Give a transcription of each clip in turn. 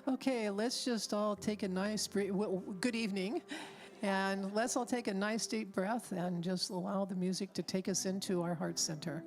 Okay, let's just all take a nice breath. Good evening. And let's all take a nice deep breath and just allow the music to take us into our heart center.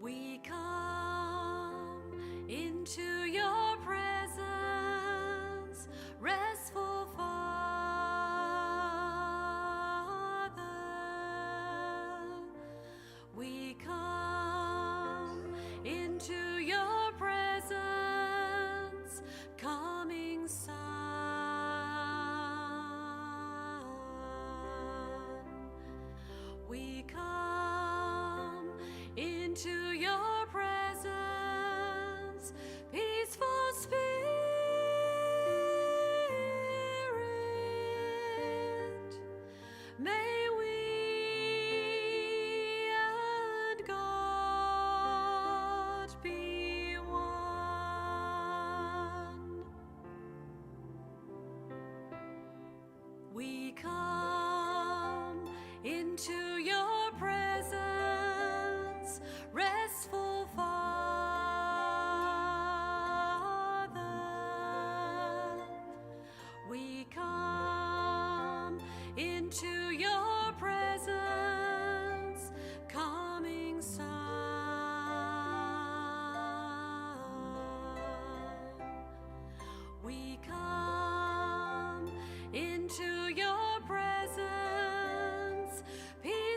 We come into your presence, restful Father. We come into your presence, coming Son. We come into your presence, peaceful Spirit. May we and God be one. We come into your presence, restful Father. We come into your presence, coming Son. We come into your presence, peace.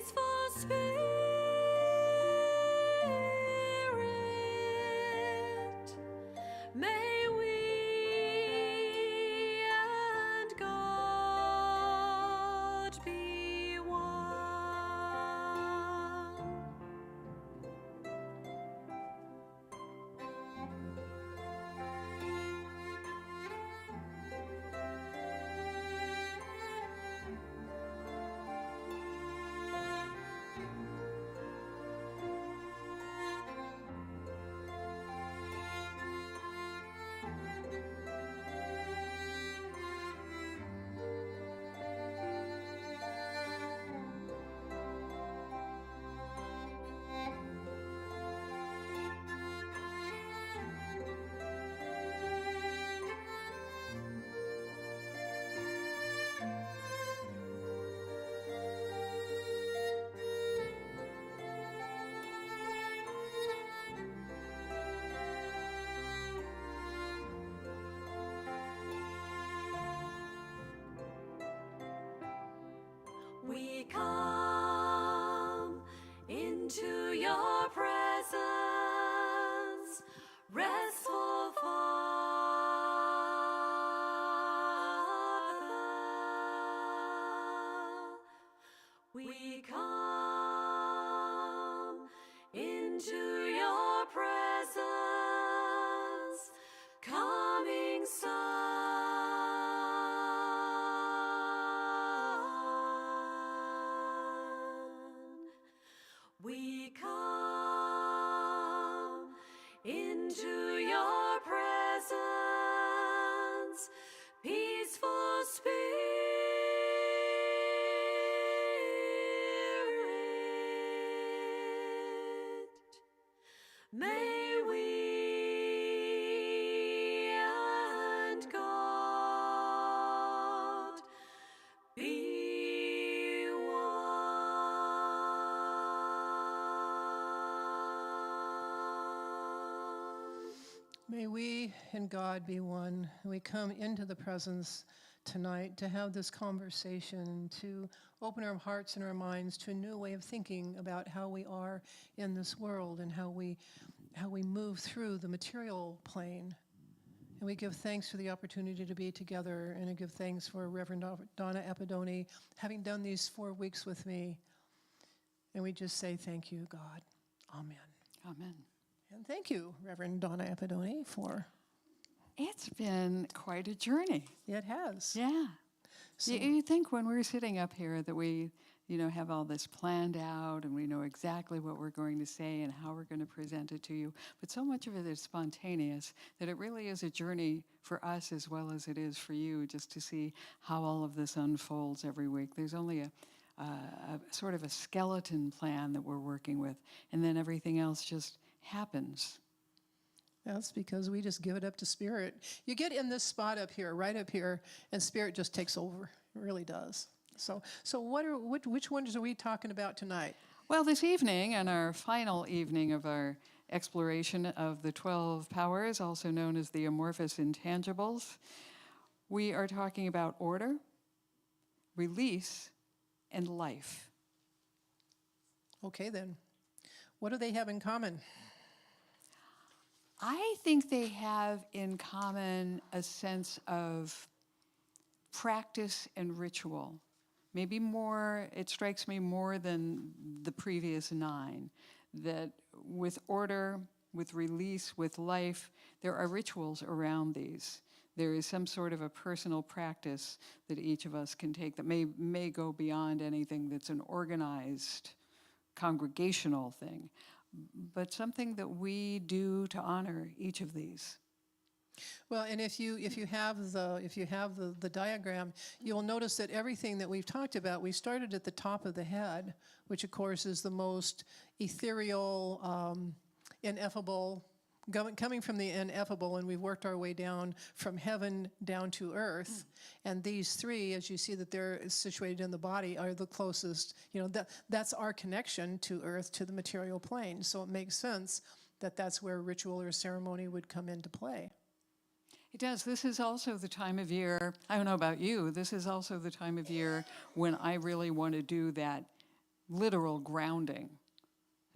May we and God be one. We come into the presence tonight to have this conversation, to open our hearts and our minds to a new way of thinking about how we are in this world and how we move through the material plane. And we give thanks for the opportunity to be together, and I give thanks for Reverend Donna Apidone having done these 4 weeks with me. And we just say thank you, God. Amen. Amen. And thank you, Reverend Donna Apidone, for... It's been quite a journey. It has. Yeah. So, You think when we're sitting up here that we, have all this planned out and we know exactly what we're going to say and how we're going to present it to you. But so much of it is spontaneous that it really is a journey for us as well as it is for you, just to see how all of this unfolds every week. There's only a sort of a skeleton plan that we're working with, and then everything else just happens. that's because we just give it up to Spirit. You get in this spot up here, right up here, and Spirit just takes over. It really does. So which ones are we talking about tonight? Well, this evening, and our final evening of our exploration of the 12 powers, also known as the amorphous intangibles, we are talking about order, release, and life. Okay, then. What do they have in common? I think they have in common a sense of practice and ritual. Maybe more, it strikes me more than the previous 9, that with order, with release, with life, there are rituals around these. There is some sort of a personal practice that each of us can take that may go beyond anything that's an organized congregational thing, but something that we do to honor each of these. Well, and if you have the diagram, you'll notice that everything that we've talked about, we started at the top of the head, which of course is the most ethereal, ineffable, coming from the ineffable, and we've worked our way down from heaven down to earth. And these 3, as you see that they're situated in the body, are the closest. That's our connection to earth, to the material plane. So it makes sense that that's where ritual or ceremony would come into play. It does. This is also the time of year, I don't know about you, this is also the time of year when I really want to do that literal grounding.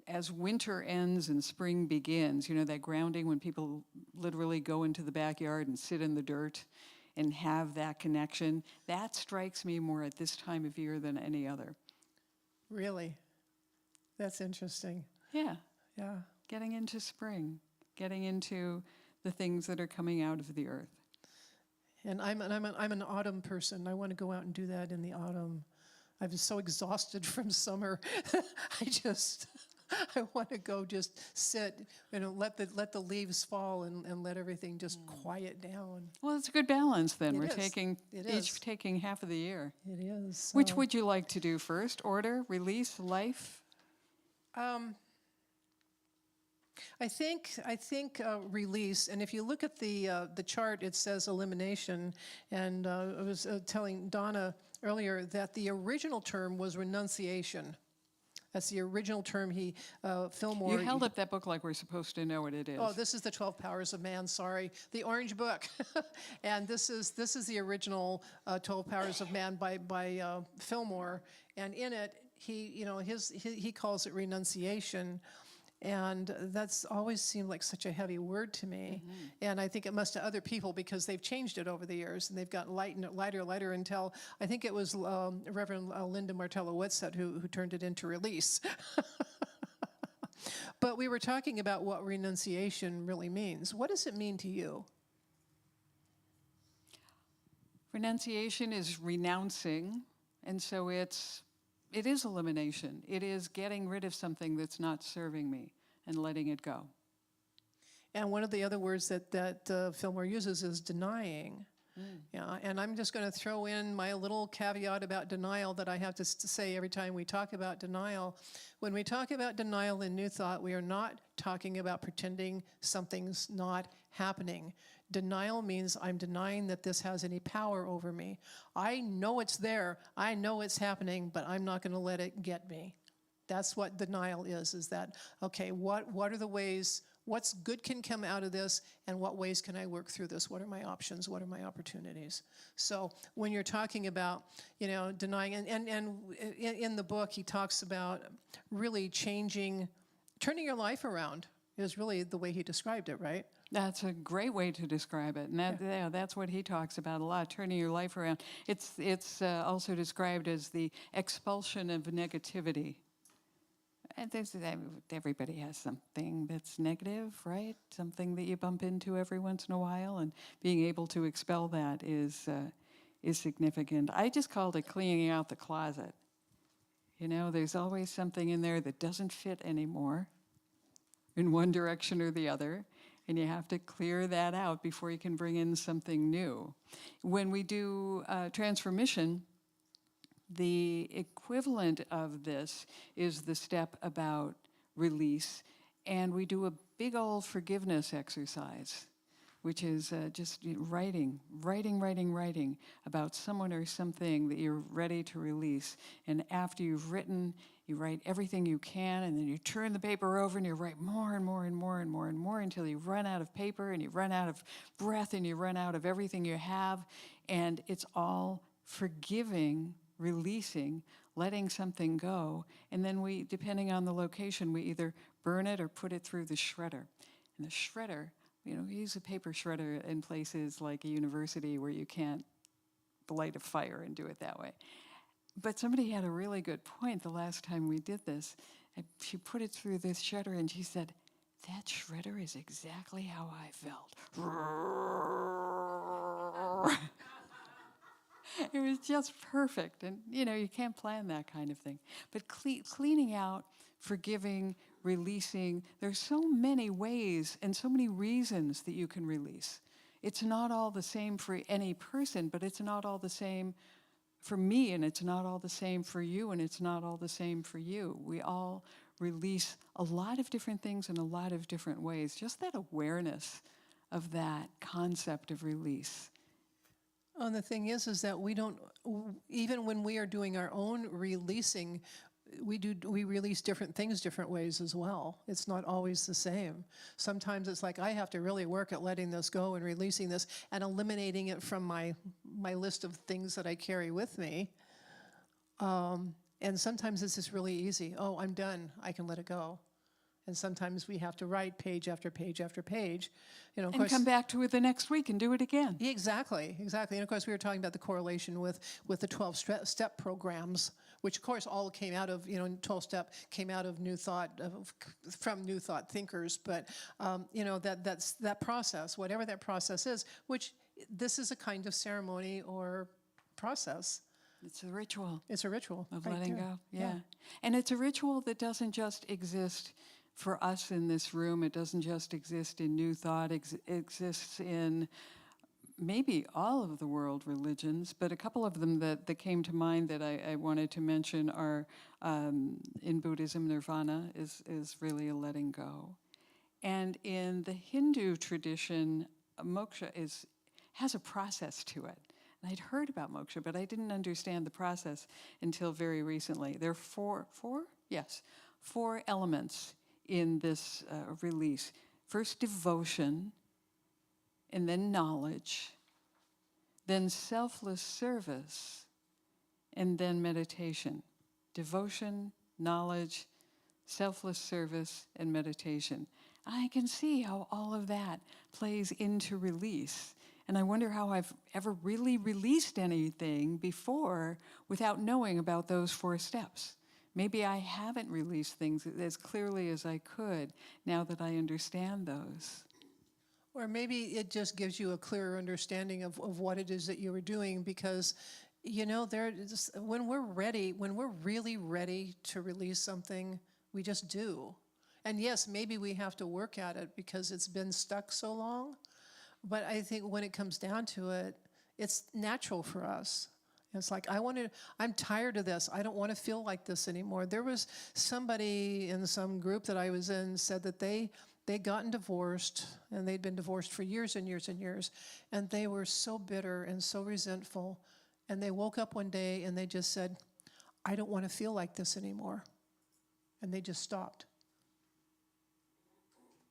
As winter ends and spring begins, that grounding when people literally go into the backyard and sit in the dirt and have that connection, that strikes me more at this time of year than any other. Really? That's interesting. Yeah. Yeah. Getting into spring, getting into the things that are coming out of the earth. And I'm an autumn person. I want to go out and do that in the autumn. I'm so exhausted from summer. I want to go just sit, let the leaves fall and let everything just quiet down. Well, it's a good balance then. It We're is. each taking half of the year. It is. Which would you like to do first? Order, release, life? I think release, and if you look at the chart, it says elimination, and I was telling Donna earlier that the original term was renunciation. That's the original term Fillmore... You held up that book like we're supposed to know what it is. Oh, this is the 12 Powers of Man, sorry. The orange book. And this is the original 12 Powers of Man by Fillmore. And in it, he calls it renunciation. And that's always seemed like such a heavy word to me. Mm-hmm. And I think it must to other people because they've changed it over the years and they've gotten lighter until I think it was Reverend Linda Martello-Whitsett who turned it into release. But we were talking about what renunciation really means. What does it mean to you? Renunciation is renouncing, and so it is elimination. It is getting rid of something that's not serving me and letting it go. And one of the other words that Fillmore uses is denying. Yeah, and I'm just going to throw in my little caveat about denial that I have to say every time we talk about denial. When we talk about denial in New Thought, we are not talking about pretending something's not happening. Denial means I'm denying that this has any power over me. I know it's there. I know it's happening, but I'm not going to let it get me. That's what denial is that, okay, what are the ways, what's good can come out of this, and what ways can I work through this? What are my options? What are my opportunities? So when you're talking about, denying, and in the book, he talks about really turning your life around is really the way he described it, right? That's a great way to describe it, and that's what he talks about a lot, turning your life around. It's also described as the expulsion of negativity. And everybody has something that's negative, right? Something that you bump into every once in a while, and being able to expel that is significant. I just called it cleaning out the closet. There's always something in there that doesn't fit anymore in one direction or the other, and you have to clear that out before you can bring in something new. When we do transformation, the equivalent of this is the step about release, and we do a big old forgiveness exercise, which is just writing about someone or something that you're ready to release. And after you've written, you write everything you can, and then you turn the paper over and you write more and more and more and more and more until you run out of paper and you run out of breath and you run out of everything you have. And it's all forgiving, releasing, letting something go. And then we, depending on the location, we either burn it or put it through the shredder. And the shredder, we use a paper shredder in places like a university where you can't light a fire and do it that way. But somebody had a really good point the last time we did this. She put it through this shredder and she said, "That shredder is exactly how I felt." It was just perfect. And, you can't plan that kind of thing. But cleaning out, forgiving, releasing, there's so many ways and so many reasons that you can release. It's not all the same for any person, but it's not all the same for me, and it's not all the same for you, and it's not all the same for you. We all release a lot of different things in a lot of different ways. Just that awareness of that concept of release. And the thing is that we don't, even when we are doing our own releasing, we release different things different ways as well. It's not always the same. Sometimes it's like I have to really work at letting this go and releasing this and eliminating it from my list of things that I carry with me. And sometimes it's just really easy. Oh, I'm done. I can let it go. And sometimes we have to write page after page after page. Of course, come back to it the next week and do it again. Exactly. And of course, we were talking about the correlation with the 12-step programs, which of course all came out of, 12-step came out of New Thought, from New Thought thinkers. But, that's that process, whatever that process is, which this is a kind of ceremony or process. It's a ritual. It's a ritual. Of right letting there. go, yeah. And it's a ritual that doesn't just exist for us in this room. It doesn't just exist in New Thought. It exists in maybe all of the world religions, but a couple of them that came to mind that I wanted to mention are in Buddhism, nirvana is really a letting go. And in the Hindu tradition, moksha has a process to it. And I'd heard about moksha, but I didn't understand the process until very recently. There are four elements in this release. First, devotion, and then knowledge, then selfless service, and then meditation. Devotion, knowledge, selfless service, and meditation. I can see how all of that plays into release. And I wonder how I've ever really released anything before without knowing about those 4 steps. Maybe I haven't released things as clearly as I could now that I understand those. Or maybe it just gives you a clearer understanding of what it is that you were doing, because, when we're really ready to release something, we just do. And yes, maybe we have to work at it because it's been stuck so long. But I think when it comes down to it, it's natural for us. It's like, I'm tired of this. I don't want to feel like this anymore. There was somebody in some group that I was in said that they'd gotten divorced, and they'd been divorced for years and years and years, and they were so bitter and so resentful. And they woke up one day and they just said, I don't want to feel like this anymore. and they just stopped.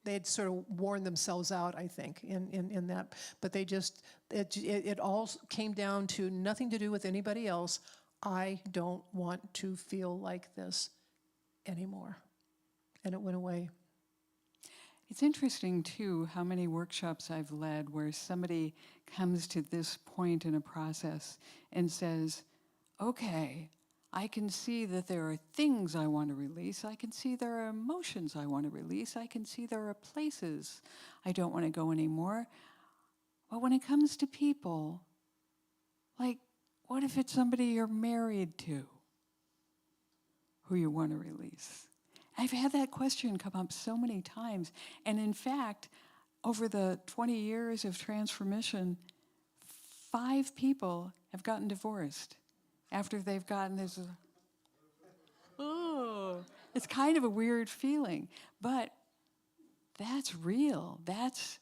They had sort of worn themselves out, I think, in that. But they just, it all came down to nothing to do with anybody else. I don't want to feel like this anymore. And it went away. It's interesting, too, how many workshops I've led where somebody comes to this point in a process and says, okay, I can see that there are things I want to release. I can see there are emotions I want to release. I can see there are places I don't want to go anymore. But when it comes to people, like, what if it's somebody you're married to who you want to release? I've had that question come up so many times. And in fact, over the 20 years of transformation, 5 people have gotten divorced after they've gotten this. Oh, it's kind of a weird feeling. But that's real. That's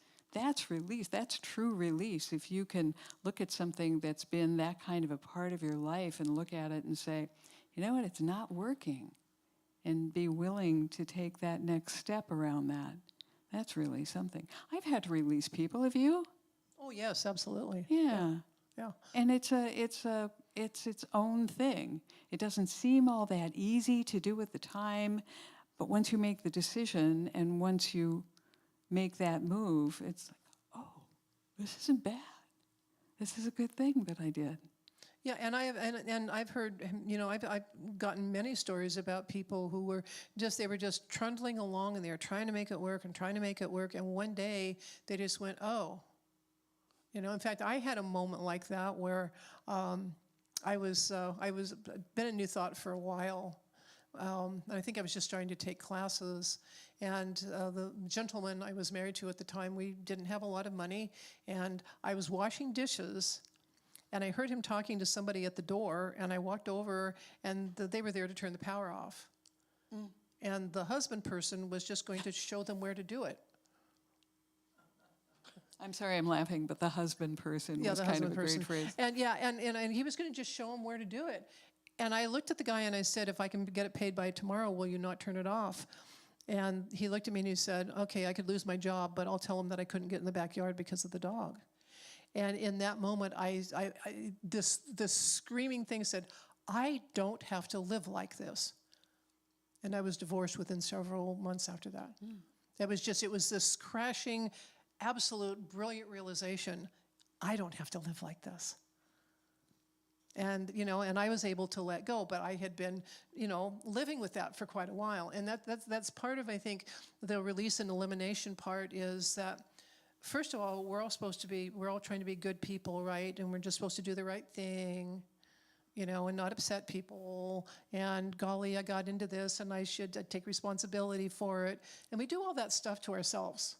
release. That's true release. If you can look at something that's been that kind of a part of your life and look at it and say, you know what, it's not working. And be willing to take that next step around that. That's really something. I've had to release people. Have you? Oh, yes, absolutely. Yeah. Yeah. And it's its own thing. It doesn't seem all that easy to do at the time, but once you make the decision and once you make that move, it's like, oh, this isn't bad. This is a good thing that I did. Yeah, and I've heard, I've gotten many stories about people who were just trundling along and they were trying to make it work, and one day they just went, oh. In fact, I had a moment like that where I was been in New Thought for a while. And I think I was just starting to take classes. And the gentleman I was married to at the time, we didn't have a lot of money. And I was washing dishes, and I heard him talking to somebody at the door. And I walked over, and they were there to turn the power off. Mm. And the husband person was just going to show them where to do it. I'm sorry I'm laughing, but the husband person was kind of a great phrase. And and he was going to just show them where to do it. And I looked at the guy and I said, if I can get it paid by tomorrow, will you not turn it off? And he looked at me and he said, okay, I could lose my job, but I'll tell him that I couldn't get in the backyard because of the dog. And in that moment, this screaming thing said, I don't have to live like this. And I was divorced within several months after that. Mm. It was this crashing, absolute brilliant realization, I don't have to live like this. And, and I was able to let go, but I had been, living with that for quite a while. And that's part of, I think, the release and elimination part is that, first of all, we're all trying to be good people, right? And we're just supposed to do the right thing, and not upset people. And golly, I got into this and I should take responsibility for it. And we do all that stuff to ourselves.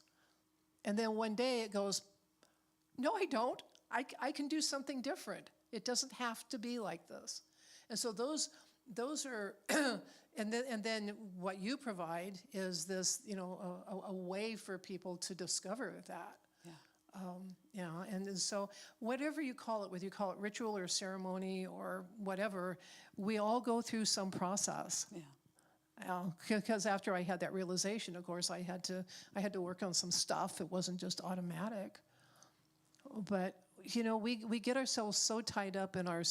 And then one day it goes, no, I don't. I can do something different. It doesn't have to be like this. And so those are, and then what you provide is this, a way for people to discover that. Yeah. And so whatever you call it, whether you call it ritual or ceremony or whatever, we all go through some process. Yeah. Because after I had that realization, of course, I had to work on some stuff. It wasn't just automatic. But, we get ourselves so tied up in our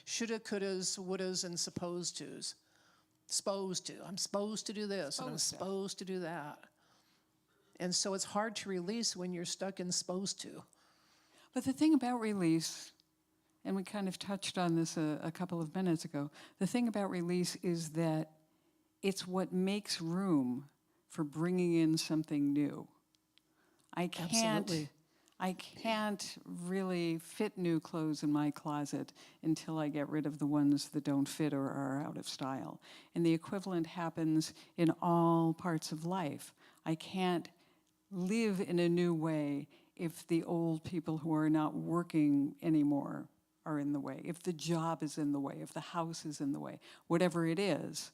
shoulda, couldas, wouldas, and supposed tos. Supposed to. I'm supposed to do this, and I'm supposed to do that. And so it's hard to release when you're stuck in supposed to. But the thing about release, and we kind of touched on this a couple of minutes ago, the thing about release is that it's what makes room for bringing in something new. I can't really fit new clothes in my closet until I get rid of the ones that don't fit or are out of style. And the equivalent happens in all parts of life. I can't live in a new way if the old people who are not working anymore are in the way, if the job is in the way, if the house is in the way, whatever it is.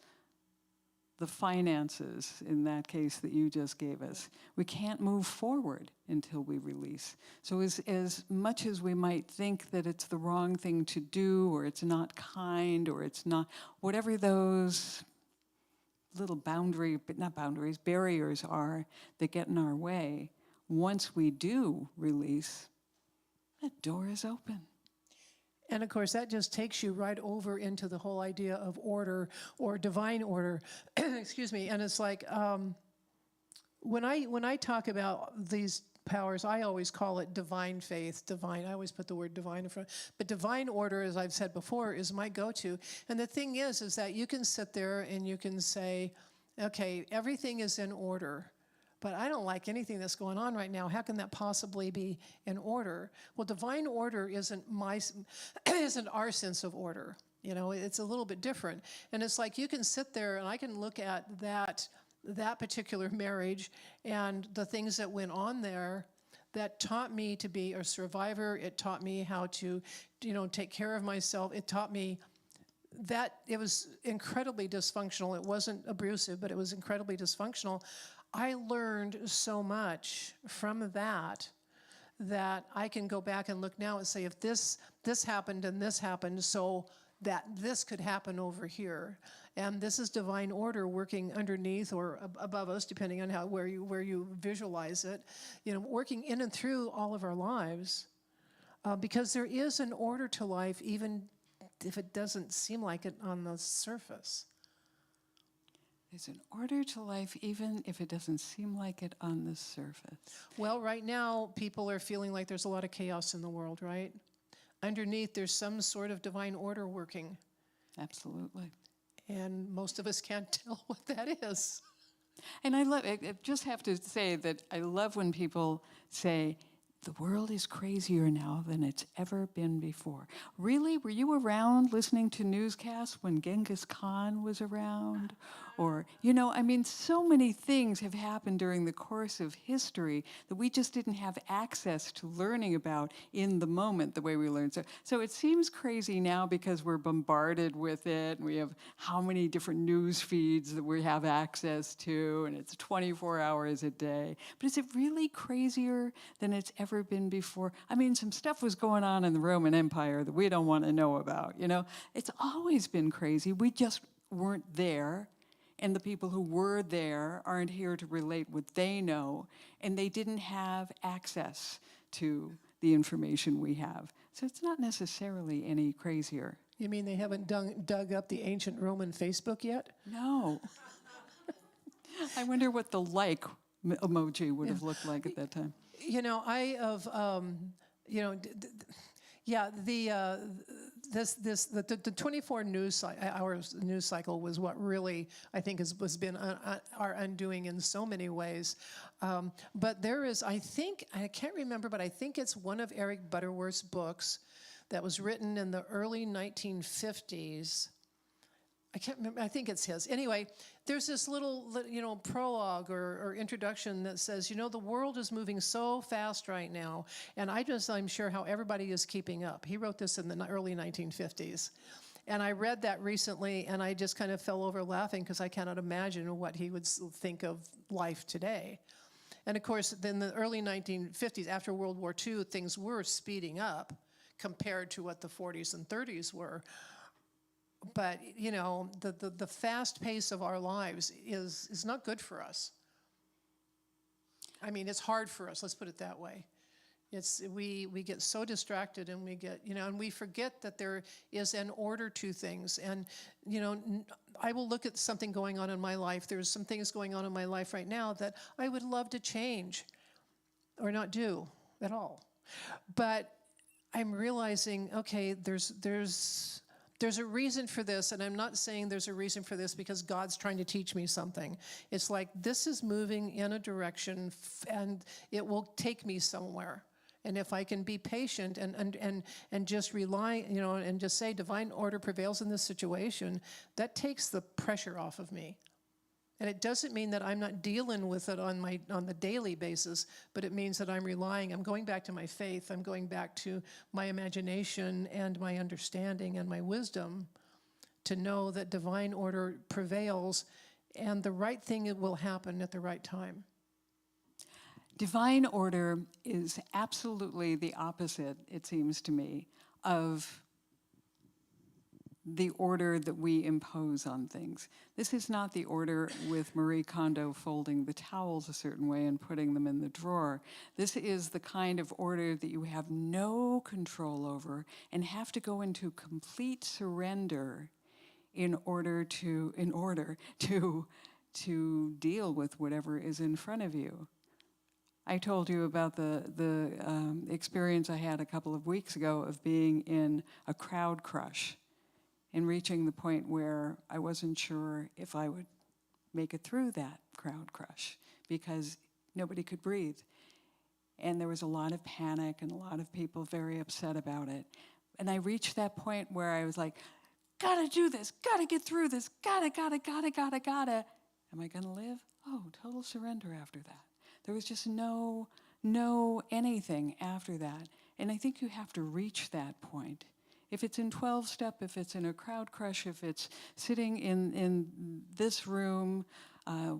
The finances, in that case that you just gave us, we can't move forward until we release. So as much as we might think that it's the wrong thing to do, or it's not kind, or it's not, whatever those little barriers are that get in our way, once we do release, that door is open. And of course, that just takes you right over into the whole idea of order or divine order. Excuse me. And it's like when I talk about these powers, I always call it divine faith, divine. I always put the word divine in front. But divine order, as I've said before, is my go-to. And the thing is that you can sit there and you can say, okay, everything is in order. But I don't like anything that's going on right now. How can that possibly be in order? Well, divine order isn't our sense of order. You know, it's a little bit different. And it's like you can sit there and I can look at that particular marriage and the things that went on there that taught me to be a survivor. It taught me how to, take care of myself. It taught me that it was incredibly dysfunctional. It wasn't abusive, but it was incredibly dysfunctional. I learned so much from that I can go back and look now and say, if this happened and this happened, so that this could happen over here. And this is divine order working underneath or above us, depending on where you visualize it, working in and through all of our lives. Because there is an order to life, even if it doesn't seem like it on the surface. There's an order to life, even if it doesn't seem like it on the surface. Well, right now, people are feeling like there's a lot of chaos in the world, right? Underneath, there's some sort of divine order working. Absolutely. And most of us can't tell what that is. And I just have to say that I love when people say, the world is crazier now than it's ever been before. Really? Were you around listening to newscasts when Genghis Khan was around? Or, so many things have happened during the course of history that we just didn't have access to learning about in the moment the way we learned. So it seems crazy now because we're bombarded with it, and we have how many different news feeds that we have access to, and it's 24 hours a day. But is it really crazier than it's ever been before? Some stuff was going on in the Roman Empire that we don't want to know about, It's always been crazy. We just weren't there. And the people who were there aren't here to relate what they know, and they didn't have access to the information we have. So it's not necessarily any crazier. You mean they haven't dug up the ancient Roman Facebook yet? No. I wonder what the like emoji would have looked like at that time. The 24 hours news cycle was what really, I think, has been our undoing in so many ways. But there is, I can't remember, but I think it's one of Eric Butterworth's books that was written in the early 1950s. I can't remember, I think it's his. Anyway, there's this little, prologue or introduction that says, the world is moving so fast right now, and I'm sure how everybody is keeping up. He wrote this in the early 1950s. And I read that recently, and I just kind of fell over laughing because I cannot imagine what he would think of life today. And of course, in the early 1950s, after World War II, things were speeding up compared to what the 40s and 30s were. But, the fast pace of our lives is not good for us. It's hard for us, let's put it that way. We get so distracted, and we get, and we forget that there is an order to things. And, I will look at something going on in my life. There's some things going on in my life right now that I would love to change or not do at all. But I'm realizing, okay, there's a reason for this, and I'm not saying there's a reason for this because God's trying to teach me something. It's like this is moving in a direction, and it will take me somewhere. And if I can be patient and just rely, and just say divine order prevails in this situation, that takes the pressure off of me. And it doesn't mean that I'm not dealing with it on the daily basis, but it means that I'm going back to my faith, I'm going back to my imagination and my understanding and my wisdom to know that divine order prevails and the right thing will happen at the right time. Divine order is absolutely the opposite, it seems to me, of the order that we impose on things. This is not the order with Marie Kondo folding the towels a certain way and putting them in the drawer. This is the kind of order that you have no control over and have to go into complete surrender in order to deal with whatever is in front of you. I told you about the experience I had a couple of weeks ago of being in a crowd crush and reaching the point where I wasn't sure if I would make it through that crowd crush because nobody could breathe. And there was a lot of panic and a lot of people very upset about it. And I reached that point where I was like, gotta do this, gotta get through this, gotta. Am I gonna live? Oh, total surrender after that. There was just no anything after that. And I think you have to reach that point. If it's in 12-step, if it's in a crowd crush, if it's sitting in this room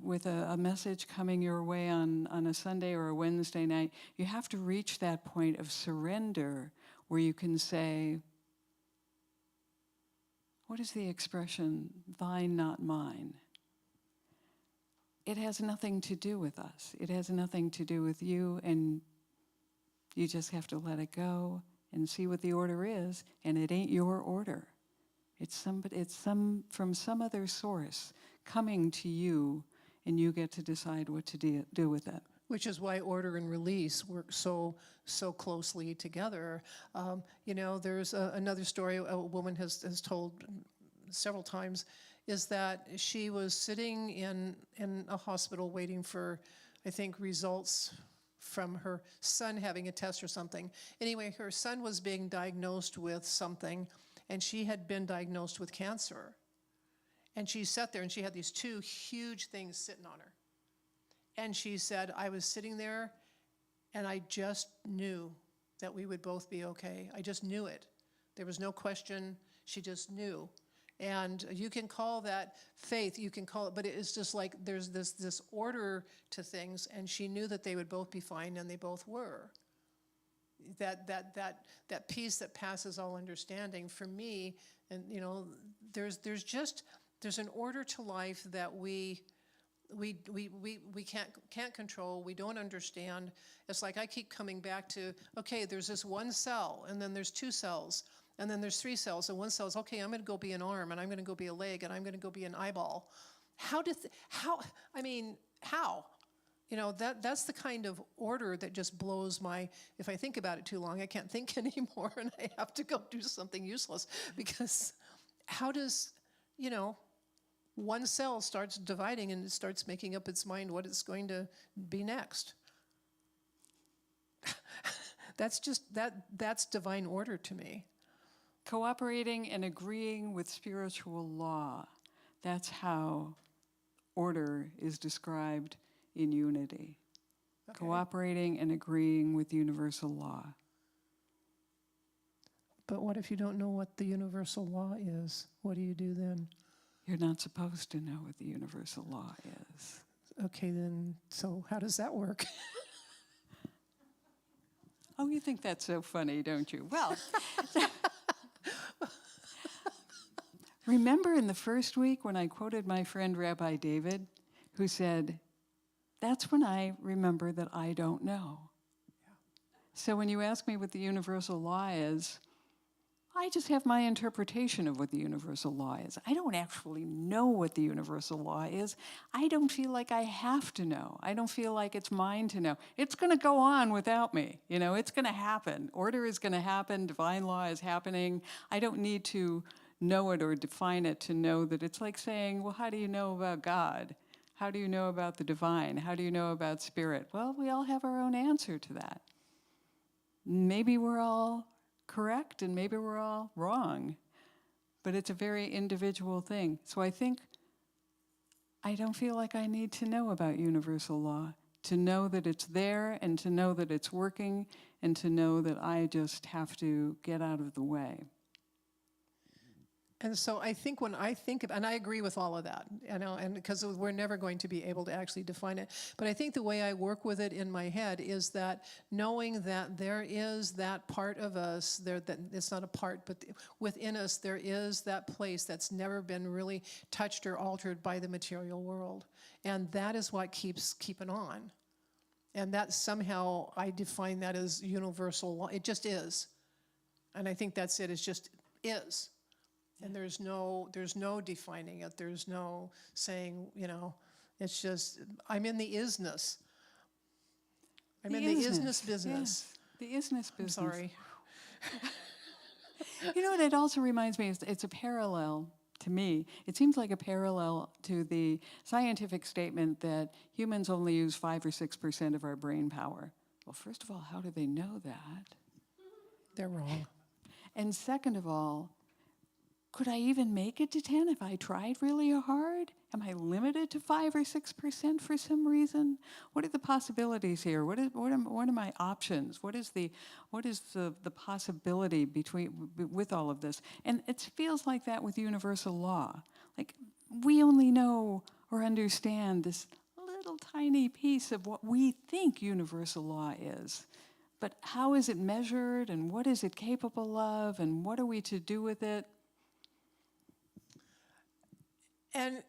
with a message coming your way on a Sunday or a Wednesday night, you have to reach that point of surrender where you can say, what is the expression, thine, not mine? It has nothing to do with us. It has nothing to do with you, and you just have to let it go and see what the order is, and it ain't your order. It's from some other source coming to you, and you get to decide what to do with it. Which is why order and release work so closely together. There's another story a woman has told several times, is that she was sitting in a hospital waiting for, I think, results from her son having a test or something. Anyway, her son was being diagnosed with something, and she had been diagnosed with cancer. And she sat there, and she had these two huge things sitting on her. And she said, I was sitting there, and I just knew that we would both be okay. I just knew it. There was no question. She just knew. And you can call that faith, you can call it, but it's just like there's this order to things, and she knew that they would both be fine, and they both were. That peace that passes all understanding for me, and there's an order to life that we can't control, we don't understand. It's like I keep coming back to, okay, there's this one cell, and then there's two cells, and then there's three cells, and one cell is, okay, I'm going to go be an arm, and I'm going to go be a leg, and I'm going to go be an eyeball. How? That's the kind of order that just blows my, if I think about it too long, I can't think anymore, and I have to go do something useless, because how does, one cell starts dividing and it starts making up its mind what it's going to be next. That's divine order to me. Cooperating and agreeing with spiritual law. That's how order is described in unity. Okay. Cooperating and agreeing with universal law. But what if you don't know what the universal law is? What do you do then? You're not supposed to know what the universal law is. Okay, then, so how does that work? Oh, you think that's so funny, don't you? Well, remember in the first week when I quoted my friend Rabbi David, who said, that's when I remember that I don't know. Yeah. So when you ask me what the universal law is, I just have my interpretation of what the universal law is. I don't actually know what the universal law is. I don't feel like I have to know. I don't feel like it's mine to know. It's going to go on without me. It's going to happen. Order is going to happen. Divine law is happening. I don't need to know it or define it to know that. It's like saying, well, how do you know about God? How do you know about the divine? How do you know about spirit? Well, we all have our own answer to that. Maybe we're all correct and maybe we're all wrong, but it's a very individual thing. So I think I don't feel like I need to know about universal law, to know that it's there and to know that it's working and to know that I just have to get out of the way. And so I think when I think of, and I agree with all of that, and because we're never going to be able to actually define it, but I think the way I work with it in my head is that knowing that there is that part of us, that it's not a part, but within us there is that place that's never been really touched or altered by the material world. And that is what keeps keeping on. And that somehow I define that as universal law. It just is. And I think that's it. It just is. And there's no defining it. There's no saying, it's just, I'm in the isness. I'm in the isness business. Yes, the isness business. I'm sorry. You know what it also reminds me is it's a parallel to me. It seems like a parallel to the scientific statement that humans only use 5 or 6% of our brain power. Well, first of all, how do they know that? They're wrong. And second of all, could I even make it to 10 if I tried really hard? Am I limited to 5 or 6% for some reason? What are the possibilities here? What are my options? What is the possibility with all of this? And it feels like that with universal law. Like we only know or understand this little tiny piece of what we think universal law is. But how is it measured, and what is it capable of, and what are we to do with it? And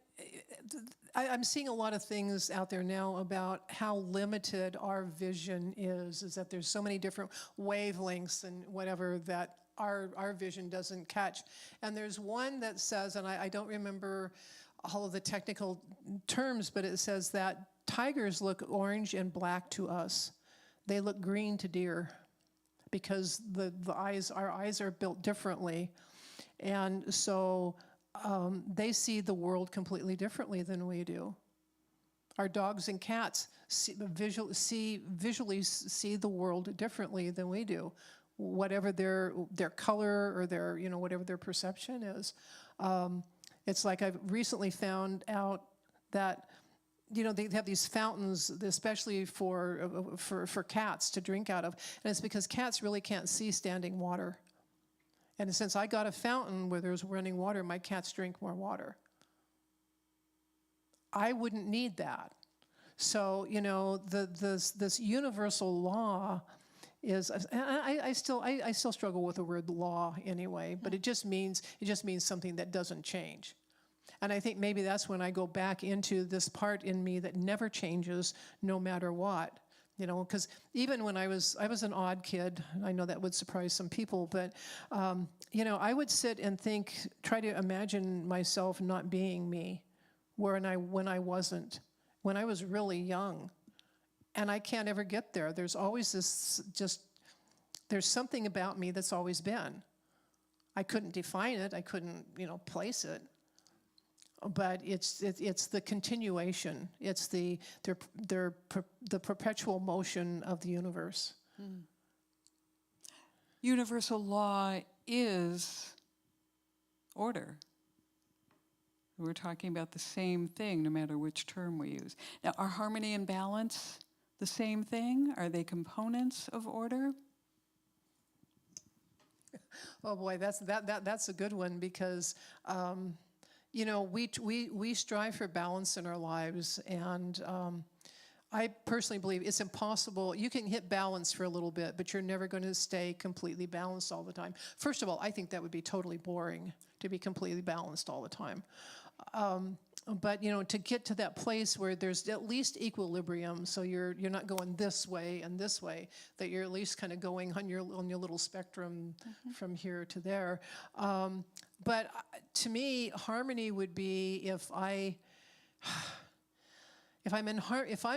I'm seeing a lot of things out there now about how limited our vision is that there's so many different wavelengths and whatever that our vision doesn't catch. And there's one that says, and I don't remember all of the technical terms, but it says that tigers look orange and black to us. They look green to deer because our eyes are built differently. And so they see the world completely differently than we do. Our dogs and cats visually see the world differently than we do, whatever their color or their whatever their perception is. It's like I've recently found out that they have these fountains, especially for cats to drink out of, and it's because cats really can't see standing water. And since I got a fountain where there's running water, my cats drink more water. I wouldn't need that. So, this universal law is, and I still struggle with the word law anyway, but it just means something that doesn't change. And I think maybe that's when I go back into this part in me that never changes no matter what. Because even when I was an odd kid, I know that would surprise some people, but, I would sit and try to imagine myself not being me when I wasn't, when I was really young. And I can't ever get there. There's always there's something about me that's always been. I couldn't define it. I couldn't, place it. But it's the continuation. It's the perpetual motion of the universe. Universal law is order. We're talking about the same thing, no matter which term we use. Now, are harmony and balance the same thing? Are they components of order? Oh boy, that's a good one because. We strive for balance in our lives, and I personally believe it's impossible. You can hit balance for a little bit, but you're never going to stay completely balanced all the time. First of all, I think that would be totally boring to be completely balanced all the time. But to get to that place where there's at least equilibrium, so you're not going this way and this way, that you're at least kind of going on your little spectrum from here to there. But to me, harmony would be if I'm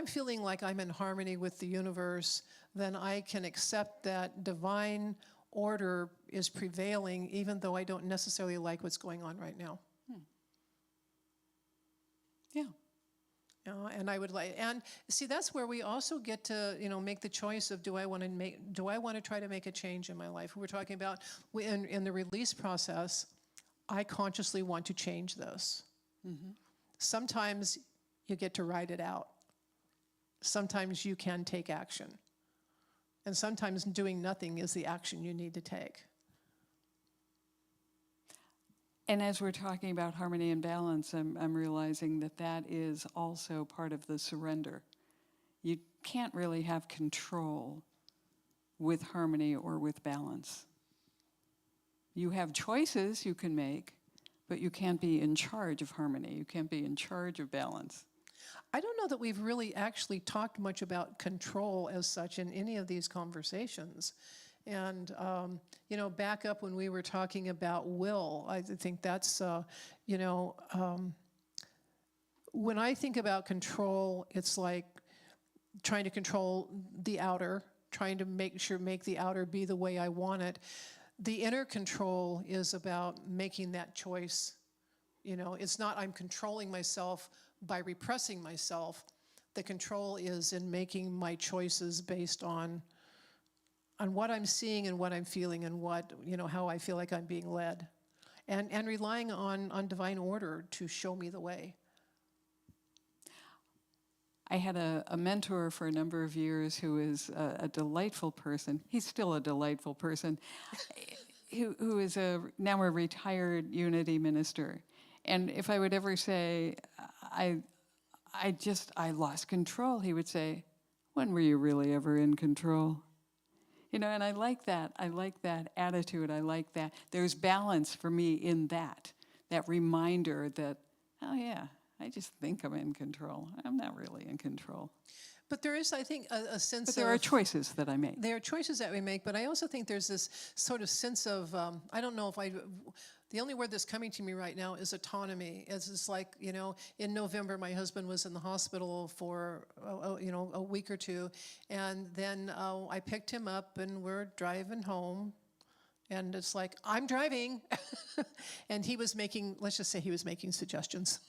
feeling like I'm in harmony with the universe, then I can accept that divine order is prevailing, even though I don't necessarily like what's going on right now. Yeah. And I would and see, that's where we also get to, make the choice of do I want to try to make a change in my life? We're talking about in the release process. I consciously want to change this. Mm-hmm. Sometimes you get to write it out. Sometimes you can take action. And sometimes doing nothing is the action you need to take. And as we're talking about harmony and balance, I'm realizing that that is also part of the surrender. You can't really have control with harmony or with balance. You have choices you can make, but you can't be in charge of harmony. You can't be in charge of balance. I don't know that we've really actually talked much about control as such in any of these conversations. And, back up when we were talking about will, I think that's, when I think about control, it's like trying to control the outer, trying to make the outer be the way I want it. The inner control is about making that choice. It's not I'm controlling myself by repressing myself. The control is in making my choices based on what I'm seeing and what I'm feeling and how I feel like I'm being led. And relying on divine order to show me the way. I had a mentor for a number of years who is a delightful person. He's still a delightful person, who is now a retired Unity minister. And if I would ever say, I lost control, he would say, when were you really ever in control? And I like that. I like that attitude. I like that. There's balance for me in that reminder that, oh yeah, I just think I'm in control. I'm not really in control. But there is, I think, a sense of... But there are choices that I make. There are choices that we make, but I also think there's this sort of sense of, I don't know if the only word that's coming to me right now is autonomy. It's just like, in November, my husband was in the hospital for, a week or two, and then I picked him up and we're driving home, and it's like, I'm driving, and let's just say he was making suggestions.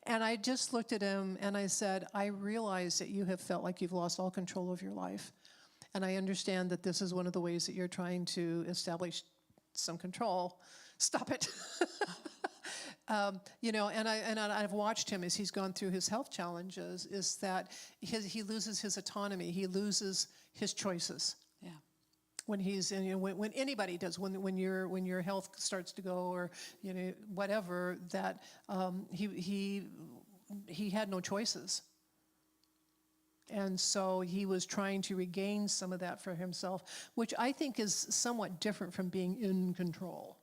And I just looked at him and I said, I realize that you have felt like you've lost all control of your life. And I understand that this is one of the ways that you're trying to establish some control. Stop it. And I've watched him as he's gone through his health challenges, is that he loses his autonomy. He loses his choices. Yeah. When he's when anybody does, when your health starts to go, or whatever, that he had no choices, and so he was trying to regain some of that for himself, which I think is somewhat different from being in control.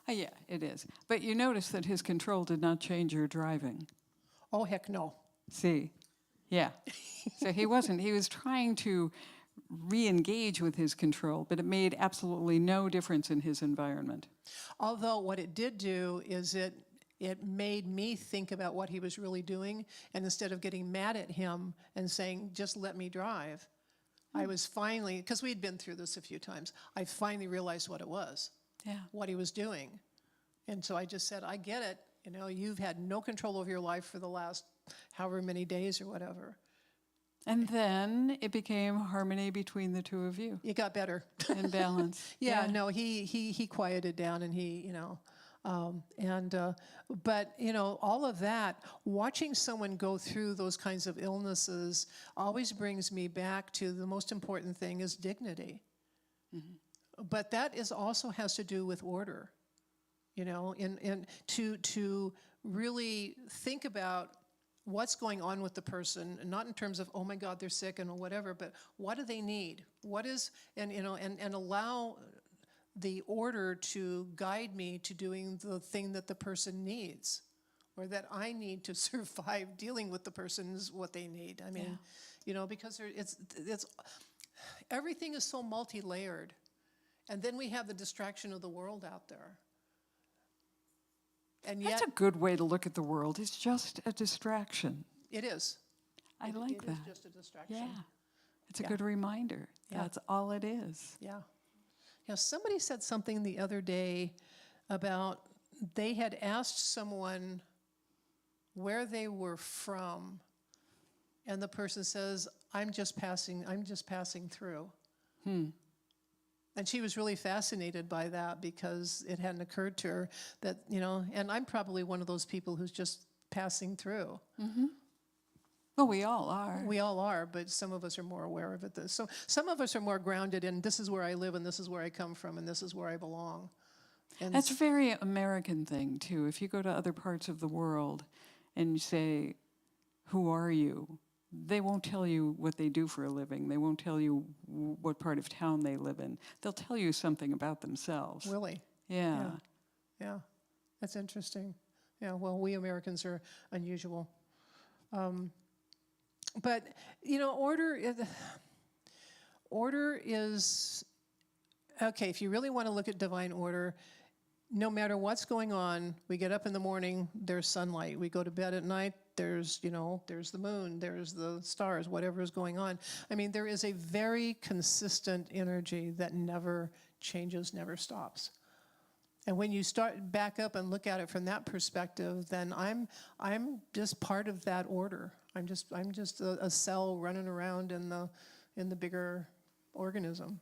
Yeah, it is. But you notice that his control did not change your driving. Oh heck no. See, yeah. So he wasn't. He was trying to re-engage with his control, but it made absolutely no difference in his environment. Although what it did do is it made me think about what he was really doing, and instead of getting mad at him and saying, just let me drive, I was finally, because we'd been through this a few times, I finally realized what it was, what he was doing. And so I just said, I get it, you've had no control over your life for the last however many days or whatever. And then it became harmony between the two of you. It got better. And balance. No, he quieted down, and but all of that, watching someone go through those kinds of illnesses always brings me back to the most important thing is dignity. Mm-hmm. But that also has to do with order, and to really think about what's going on with the person, and not in terms of, oh my God, they're sick and whatever, but what do they need? What is, and allow the order to guide me to doing the thing that the person needs, or that I need to survive dealing with the person's what they need. I mean, because it's everything is so multi-layered, and then we have the distraction of the world out there. And yet, that's a good way to look at the world. It's just a distraction. It is. I like that. It is just a distraction. Yeah. It's a good reminder. Yeah. That's all it is. Yeah. Somebody said something the other day about they had asked someone where they were from, and the person says, I'm just passing through. And she was really fascinated by that, because it hadn't occurred to her that, and I'm probably one of those people who's just passing through. Mm-hmm. Well, we all are. We all are, but some of us are more aware of it. So some of us are more grounded in, this is where I live, and this is where I come from, and this is where I belong. And That's a very American thing, too. If you go to other parts of the world and you say, who are you? They won't tell you what they do for a living. They won't tell you what part of town they live in. They'll tell you something about themselves. Really? Yeah. Yeah. That's interesting. Yeah, well, we Americans are unusual. But, order is, okay, if you really want to look at divine order, no matter what's going on, we get up in the morning, there's sunlight. We go to bed at night, there's the moon, there's the stars, whatever is going on. I mean, there is a very consistent energy that never changes, never stops. And when you start back up and look at it from that perspective, then I'm just part of that order. I'm just a cell running around in the bigger organism.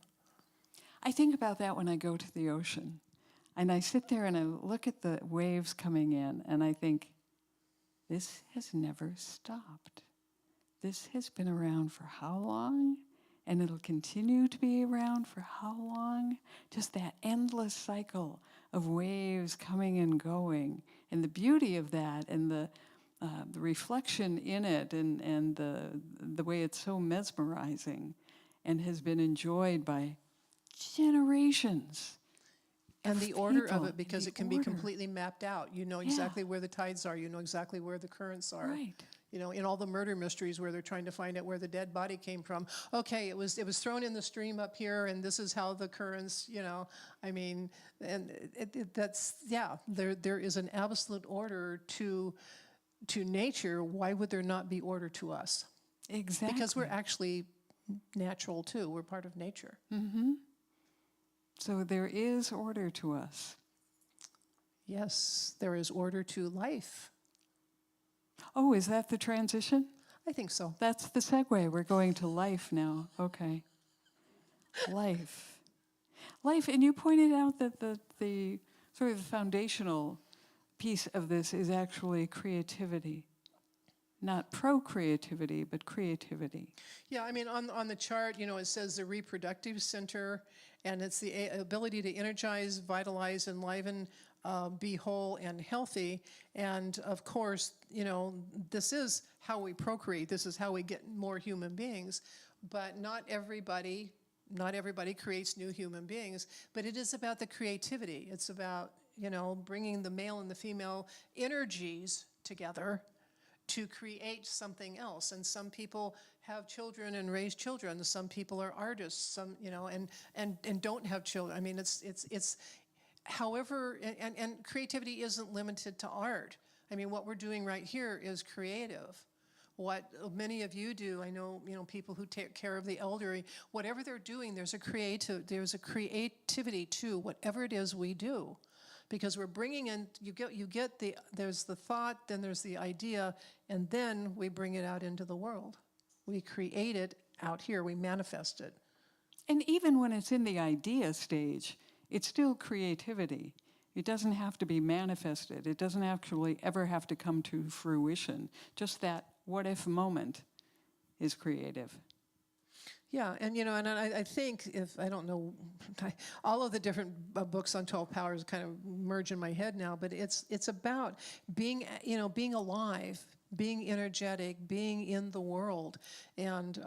I think about that when I go to the ocean. And I sit there and I look at the waves coming in, and I think, this has never stopped. This has been around for how long? And it'll continue to be around for how long? Just that endless cycle of waves coming and going. And the beauty of that, and the reflection in it, and the way it's so mesmerizing, and has been enjoyed by generations. And the order of people, it, because the it can be order. completely mapped out. You know exactly where the tides are. You know exactly where the currents are. Right. In all the murder mysteries where they're trying to find out where the dead body came from. Okay, it was thrown in the stream up here, and this is how the currents, I mean, and there is an absolute order to nature. Why would there not be order to us? Exactly. Because we're actually natural too. We're part of nature. So there is order to us. Yes, there is order to life. Oh, is that the transition? I think so. That's the segue. We're going to life now. Okay. Life. Life, and you pointed out that the sort of the foundational piece of this is actually creativity. Not pro-creativity, but creativity. Yeah, I mean, on the chart, it says the reproductive center, and it's the ability to energize, vitalize, enliven, be whole and healthy. And of course, this is how we procreate. This is how we get more human beings. But not everybody creates new human beings. But it is about the creativity. It's about, bringing the male and the female energies together to create something else. And some people have children and raise children. Some people are artists. Some, and don't have children. I mean, it's however, and creativity isn't limited to art. I mean, what we're doing right here is creative. What many of you do, I know, people who take care of the elderly, whatever they're doing, there's a creativity to whatever it is we do. Because we're bringing in, there's the thought, then there's the idea, and then we bring it out into the world. We create it out here, we manifest it. And even when it's in the idea stage, it's still creativity. It doesn't have to be manifested. It doesn't actually ever have to come to fruition. Just that what-if moment is creative. Yeah, and I think I don't know, all of the different books on 12 powers kind of merge in my head now, but it's about being alive, being energetic, being in the world, and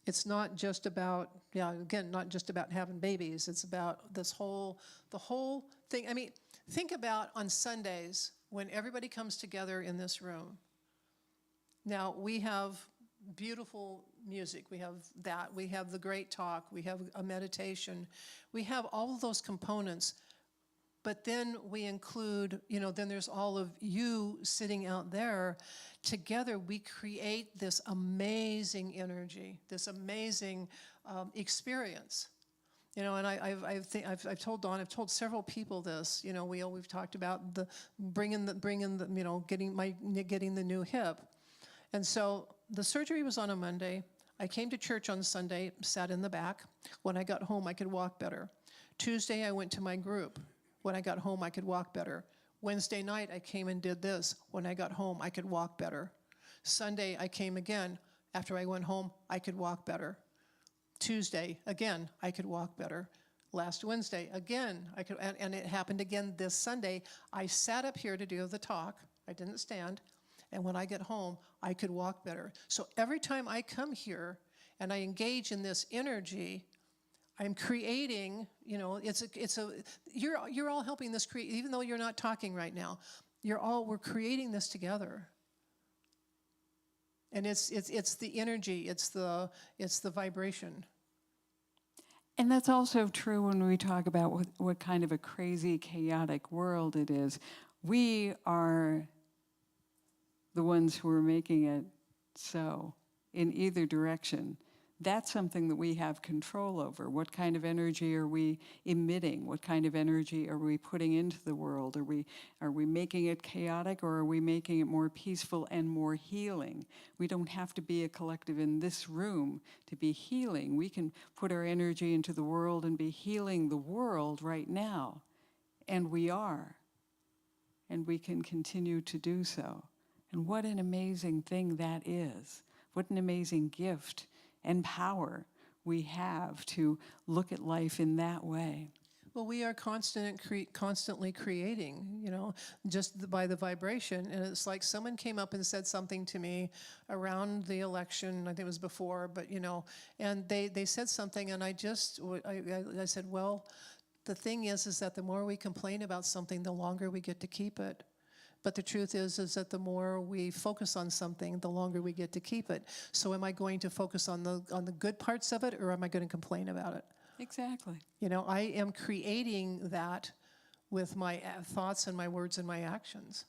it's not just about not just about having babies. It's about the whole thing. I mean, think about on Sundays when everybody comes together in this room. Now we have beautiful music, we have that, we have the great talk, we have a meditation, we have all of those components, but then we include, then there's all of you sitting out there. Together we create this amazing energy, this amazing experience. And I've told Dawn, I've told several people this. We've talked about the bringing the getting the new hip. And so the surgery was on a Monday. I came to church on Sunday, sat in the back. When I got home, I could walk better. Tuesday, I went to my group. When I got home, I could walk better. Wednesday night, I came and did this. When I got home, I could walk better. Sunday, I came again. After I went home, I could walk better. Tuesday, again, I could walk better. last Wednesday. Again, and it happened again this Sunday. I sat up here to do the talk. I didn't stand. And when I get home, I could walk better. So every time I come here and I engage in this energy, I'm creating, you're all helping this create, even though you're not talking right now, we're creating this together. And it's the energy, it's the vibration. And that's also true when we talk about what kind of a crazy, chaotic world it is. We are the ones who are making it so in either direction. That's something that we have control over. What kind of energy are we emitting? What kind of energy are we putting into the world? Are we making it chaotic, or are we making it more peaceful and more healing? We don't have to be a collective in this room to be healing. We can put our energy into the world and be healing the world right now. And we are. And we can continue to do so. And what an amazing thing that is. What an amazing gift and power we have to look at life in that way. Well, we are constantly creating, just by the vibration. And it's like someone came up and said something to me around the election. I think it was before, but, and they said something, and I said, well, the thing is that the more we complain about something, the longer we get to keep it. But the truth is that the more we focus on something, the longer we get to keep it. So am I going to focus on the good parts of it, or am I going to complain about it? Exactly. I am creating that with my thoughts and my words and my actions.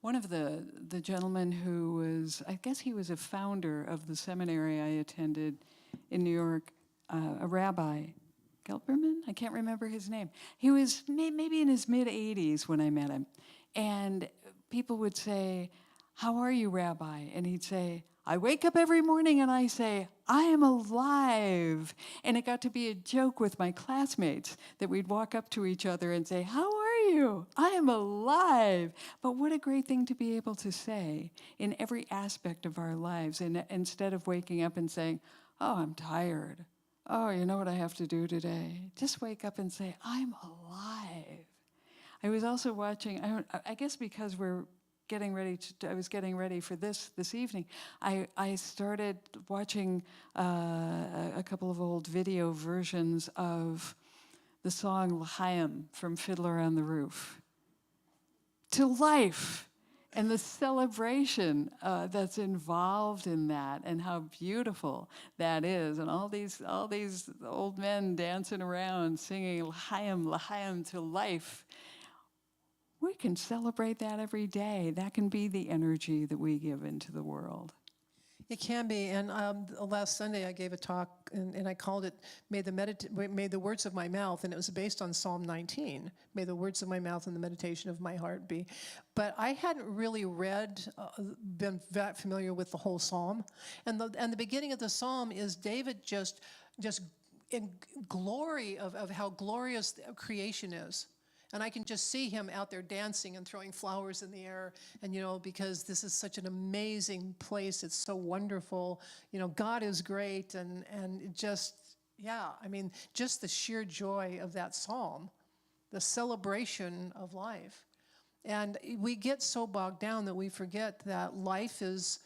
One of the gentlemen who was, I guess he was a founder of the seminary I attended in New York, a rabbi, Gelberman? I can't remember his name. He was maybe in his mid-80s when I met him. And people would say, "How are you, Rabbi?" And he'd say, "I wake up every morning and I say, I am alive." And it got to be a joke with my classmates that we'd walk up to each other and say, "How are you? I am alive." But what a great thing to be able to say in every aspect of our lives. And instead of waking up and saying, "Oh, I'm tired. Oh, you know what I have to do today?" Just wake up and say, "I'm alive." I was also watching, I guess because I was getting ready for this evening, I started watching a couple of old video versions of the song L'Chaim from Fiddler on the Roof. To life. And the celebration that's involved in that, and how beautiful that is, and all these old men dancing around singing L'Chaim, L'Chaim, to life. We can celebrate that every day. That can be the energy that we give into the world. It can be. And last Sunday I gave a talk, and I called it May the Words of My Mouth, and it was based on Psalm 19. May the words of my mouth and the meditation of my heart be. But I hadn't really been that familiar with the whole psalm. And the beginning of the psalm is David just in glory of how glorious creation is. And I can just see him out there dancing and throwing flowers in the air. And, because this is such an amazing place. It's so wonderful. God is great. And just the sheer joy of that psalm, the celebration of life. And we get so bogged down that we forget that life is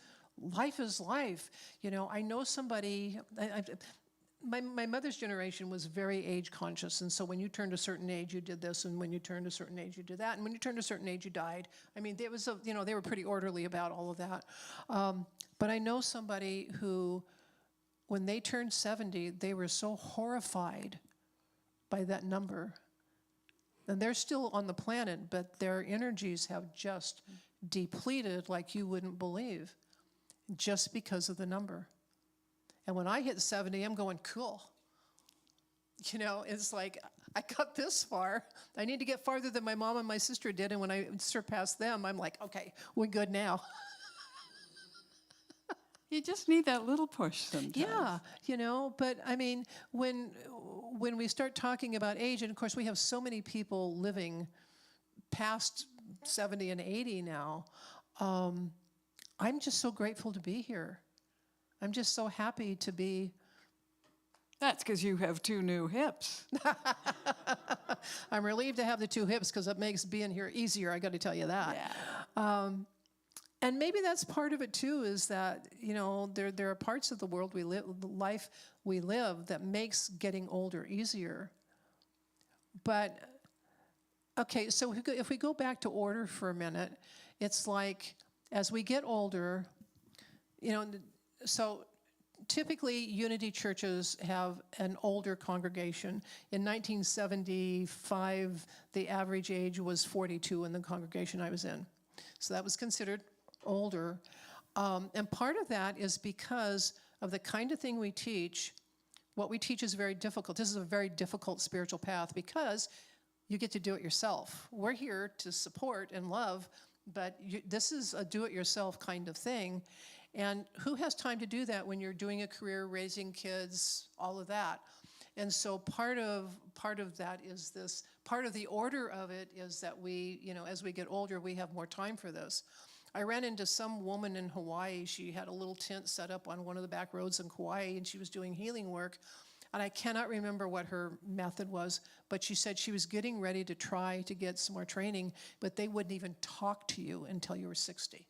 life. I know somebody... My mother's generation was very age conscious, and so when you turned a certain age, you did this, and when you turned a certain age, you did that, and when you turned a certain age, you died. I mean, there was they were pretty orderly about all of that. But I know somebody who, when they turned 70, they were so horrified by that number. And they're still on the planet, but their energies have just depleted like you wouldn't believe, just because of the number. And when I hit 70, I'm going, cool. It's like, I got this far. I need to get farther than my mom and my sister did. And when I surpassed them, I'm like, okay, we're good now. You just need that little push sometimes. Yeah, but I mean, when we start talking about age, and of course we have so many people living past 70 and 80 now, I'm just so grateful to be here. I'm just so happy to be That's because you have 2 new hips. I'm relieved to have the 2 hips because it makes being here easier, I got to tell you that. Yeah. And maybe that's part of it too, is that, there are parts of the world we live, the life we live, that makes getting older easier. But, okay, so if we go back to order for a minute, it's like as we get older, so typically Unity churches have an older congregation. In 1975, the average age was 42 in the congregation I was in. So that was considered older. And part of that is because of the kind of thing we teach. What we teach is very difficult. This is a very difficult spiritual path because you get to do it yourself. We're here to support and love, but this is a do-it-yourself kind of thing. And who has time to do that when you're doing a career, raising kids, all of that? And so part of that is this, part of the order of it is that we, as we get older, we have more time for this. I ran into some woman in Hawaii. She had a little tent set up on one of the back roads in Kauai, and she was doing healing work. And I cannot remember what her method was, but she said she was getting ready to try to get some more training, but they wouldn't even talk to you until you were 60.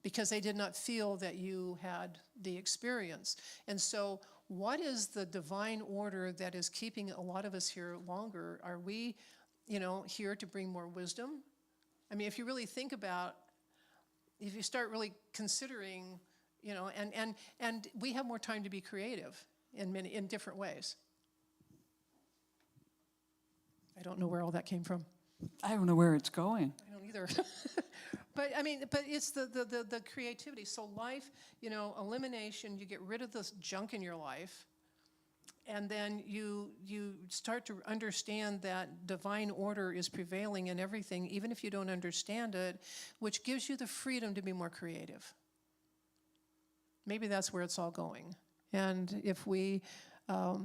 Because they did not feel that you had the experience. And so what is the divine order that is keeping a lot of us here longer? Are we, here to bring more wisdom? I mean, if you really think about, if you start really considering, and we have more time to be creative in different ways. I don't know where all that came from. I don't know where it's going. I don't either. But it's the creativity. So life, elimination, you get rid of this junk in your life, and then you start to understand that divine order is prevailing in everything, even if you don't understand it, which gives you the freedom to be more creative. Maybe that's where it's all going. And if we, are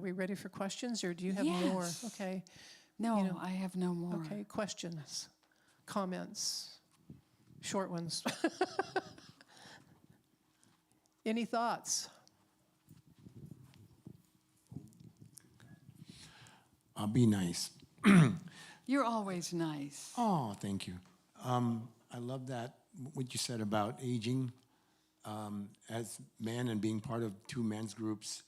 we ready for questions, or do you have more? Yes. Okay. No, I have no more. Okay, questions, comments, short ones. Any thoughts? I'll be nice. You're always nice. Oh, thank you. I love that, what you said about aging. As men and being part of 2 men's groups,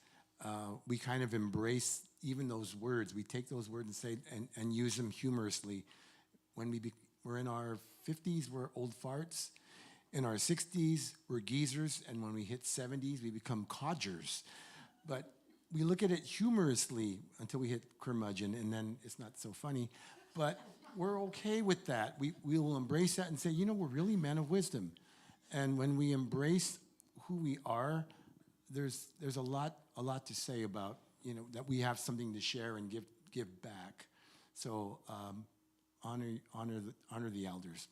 we kind of embrace even those words. We take those words and say and use them humorously. When we're in our 50s, we're old farts. In our 60s, we're geezers. And when we hit 70s, we become codgers. But we look at it humorously until we hit curmudgeon, and then it's not so funny. But we're okay with that. We will embrace that and say, we're really men of wisdom. And when we embrace who we are, there's a lot to say about, that we have something to share and give back. So honor the elders.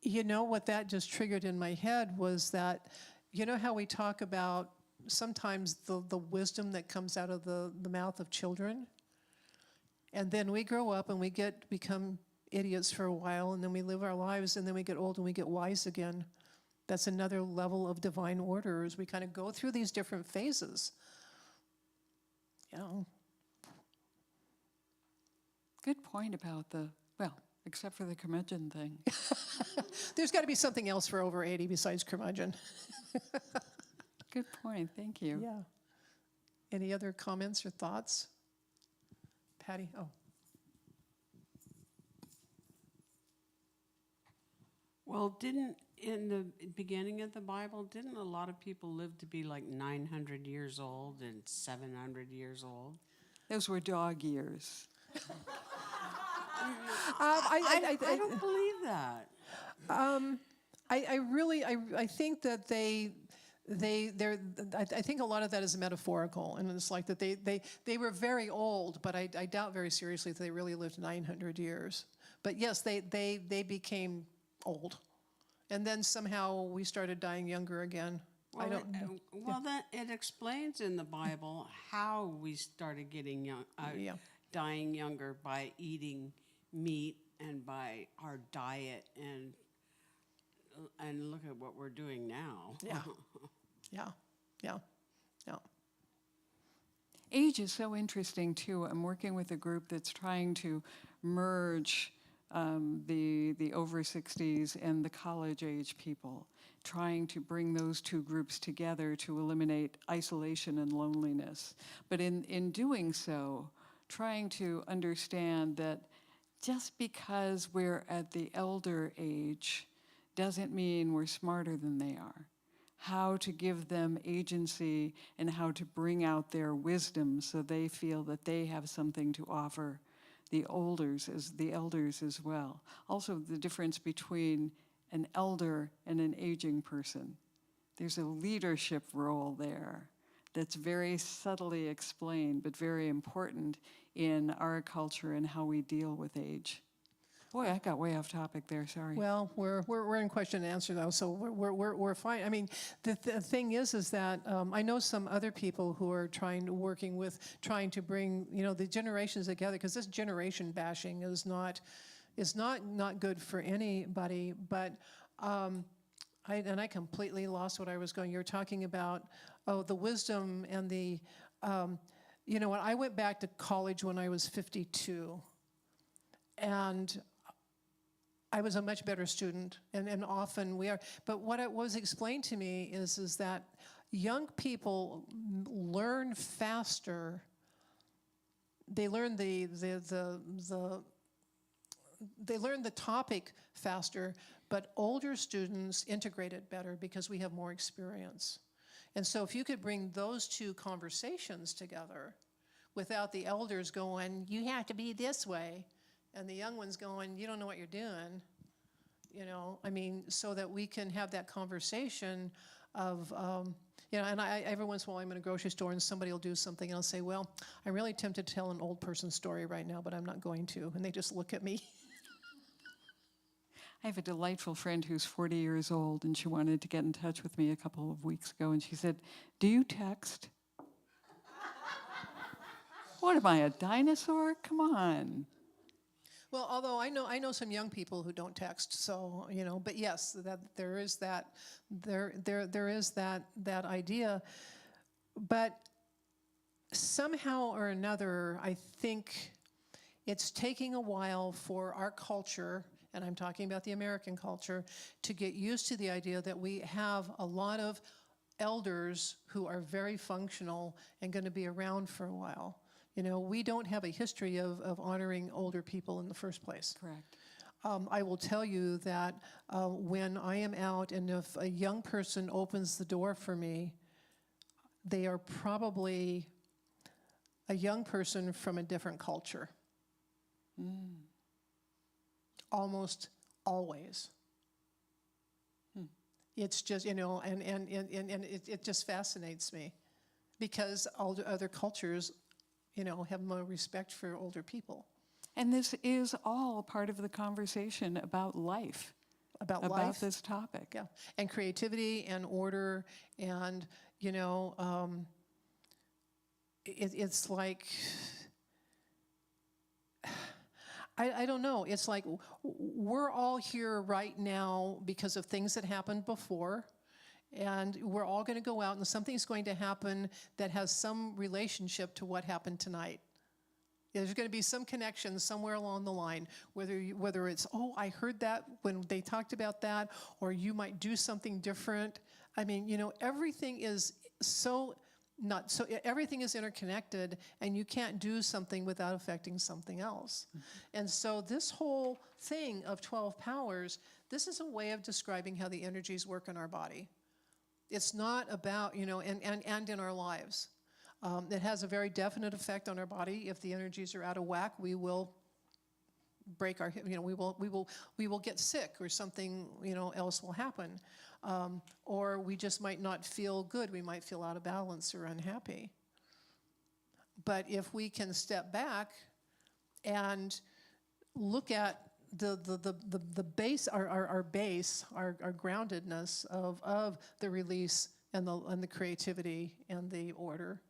What that just triggered in my head was that, how we talk about sometimes the wisdom that comes out of the mouth of children, and then we grow up and we become idiots for a while, and then we live our lives, and then we get old and we get wise again. That's another level of divine order, as we kind of go through these different phases. Good point about except for the curmudgeon thing. There's got to be something else for over 80 besides curmudgeon. Good point, thank you. Yeah. Any other comments or thoughts? Patty? Oh. Well, in the beginning of the Bible, didn't a lot of people live to be like 900 years old and 700 years old? Those were dog years. I don't believe that. I think that I think a lot of that is metaphorical, and it's like that they were very old, but I doubt very seriously that they really lived 900 years. But yes, they became old, and then somehow we started dying younger again. Well, I don't know. Well, that it explains in the Bible how we started getting dying younger by eating meat and by our diet, and look at what we're doing now. Yeah. Yeah, yeah, yeah. Age is so interesting too. I'm working with a group that's trying to merge the over 60s and the college age people, trying to bring those two groups together to eliminate isolation and loneliness. But in doing so, trying to understand that just because we're at the elder age doesn't mean we're smarter than they are. How to give them agency and how to bring out their wisdom so they feel that they have something to offer the elders as well. Also, the difference between an elder and an aging person. There's a leadership role there that's very subtly explained, but very important in our culture and how we deal with age. Boy, I got way off topic there, sorry. Well, we're in question and answer though, so we're fine. I mean, the thing is that I know some other people who are trying to bring the generations together, because this generation bashing is not good for anybody. But I completely lost what I was going. You were talking about the wisdom and the when I went back to college when I was 52, and I was a much better student, and often we are. But what it was explained to me is that young people learn faster. They learn they learn the topic faster, but older students integrate it better because we have more experience. And so if you could bring those two conversations together without the elders going, you have to be this way, and the young ones going, you don't know what you're doing, so that we can have that conversation of, and I every once in a while I'm in a grocery store and somebody will do something and I'll say, well, I'm really tempted to tell an old person story right now, but I'm not going to. And they just look at me. I have a delightful friend who's 40 years old, and she wanted to get in touch with me a couple of weeks ago, and she said, do you text? What am I, a dinosaur? Come on. Well, although I know some young people who don't text, so but yes, that there is that that idea, but somehow or another, I think it's taking a while for our culture, and I'm talking about the American culture, to get used to the idea that we have a lot of elders who are very functional and going to be around for a while. We don't have a history of honoring older people in the first place. Correct. I will tell you that when I am out and if a young person opens the door for me, they are probably a young person from a different culture. Almost always. It's just, and it just fascinates me because all the other cultures have more respect for older people. And this is all part of the conversation about life. About life. This topic. Yeah, and creativity and order and, it's like, I don't know. It's like we're all here right now because of things that happened before. And we're all going to go out and something's going to happen that has some relationship to what happened tonight. There's going to be some connection somewhere along the line, whether it's, oh, I heard that when they talked about that, or you might do something different. I mean, everything is everything is interconnected, and you can't do something without affecting something else. And so this whole thing of 12 powers, this is a way of describing how the energies work in our body. It's not about, and in our lives. It has a very definite effect on our body. If the energies are out of whack, we will break our, we will get sick, or something, else will happen. Or we just might not feel good. We might feel out of balance or unhappy. But if we can step back and look at the base, our base, our groundedness of the release and the creativity and the order.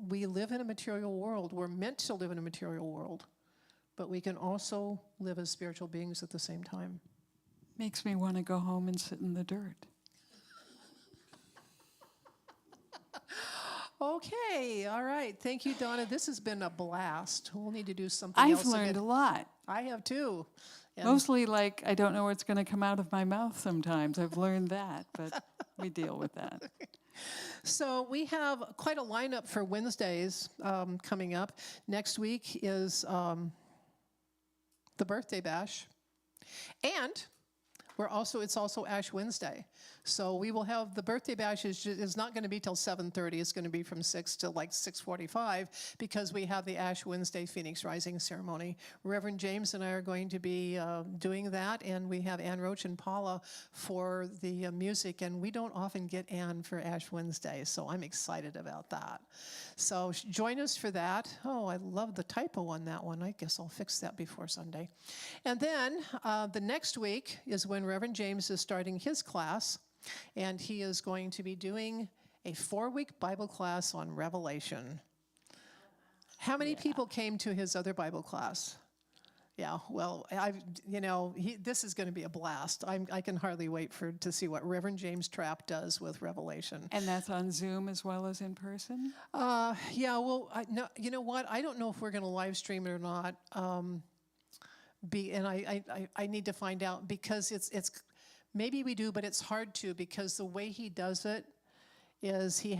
We live in a material world. We're meant to live in a material world, but we can also live as spiritual beings at the same time. Makes me want to go home and sit in the dirt. Okay, all right. Thank you, Donna. This has been a blast. We'll need to do something I've else learned again. a lot. I have too. And Mostly like I don't know what's going to come out of my mouth sometimes. I've learned that, but we deal with that. so we have quite a lineup for Wednesdays coming up. Next week is the birthday bash. And it's also Ash Wednesday. So we will have the birthday bash is not going to be till 7:30. It's going to be from 6 to like 6:45 because we have the Ash Wednesday Phoenix Rising ceremony. Reverend James and I are going to be doing that, and we have Ann Roach and Paula for the music, and we don't often get Ann for Ash Wednesday, so I'm excited about that. So join us for that. Oh, I love the typo on that one. I guess I'll fix that before Sunday. And then the next week is when Reverend James is starting his class, and he is going to be doing a 4-week Bible class on Revelation. How many people came to his other Bible class? Yeah, well, this is going to be a blast. I can hardly wait to see what Reverend James Trapp does with Revelation. And that's on Zoom as well as in person? Yeah, well, no, you know what? I don't know if we're going to live stream it or not. I need to find out because it's maybe we do, but it's hard to because the way he does it is he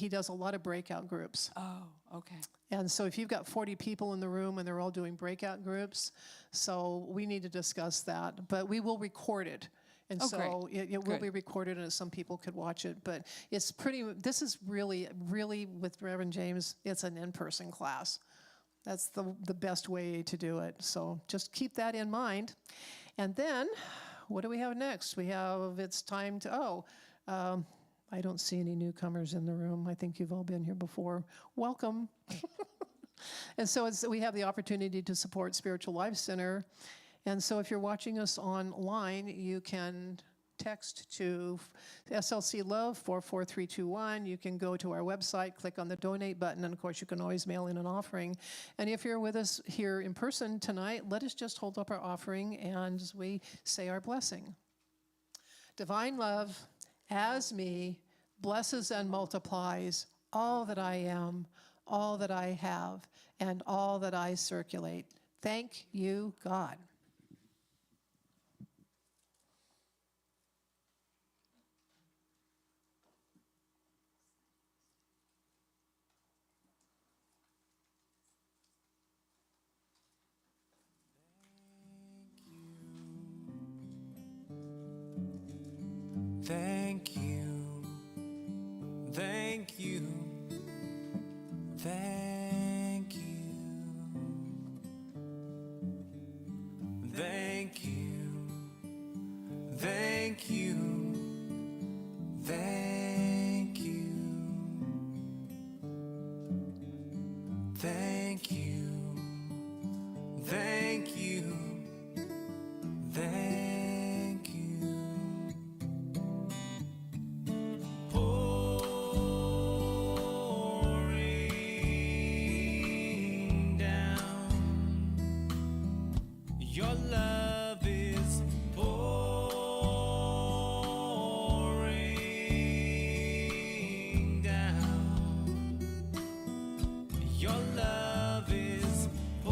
does a lot of breakout groups. Oh, okay. And so if you've got 40 people in the room and they're all doing breakout groups, so we need to discuss that. But we will record it. And so great. it will be recorded and some people could watch it. But this is really, really with Reverend James, it's an in-person class. That's the best way to do it. So just keep that in mind. And then, what do we have next? It's time to, I don't see any newcomers in the room. I think you've all been here before. Welcome. And so we have the opportunity to support Spiritual Life Center. And so if you're watching us online, you can text to SLC Love 44321. You can go to our website, click on the donate button, and of course you can always mail in an offering. And if you're with us here in person tonight, let us just hold up our offering and we say our blessing. Divine love, as me, blesses and multiplies all that I am, all that I have, and all that I circulate. Thank you, God. Thank you, thank you, thank you, thank you, thank you, thank you, thank you, thank you, thank you. Your love is pouring down. Your love is pouring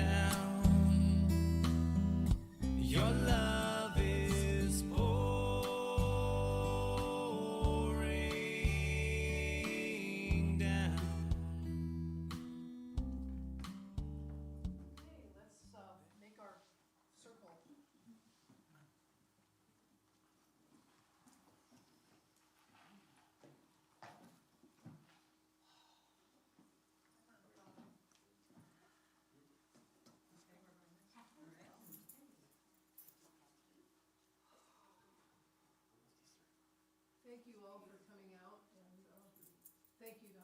down. Your love is pouring down. Let's make our circle. Thank you all for coming out, and thank you,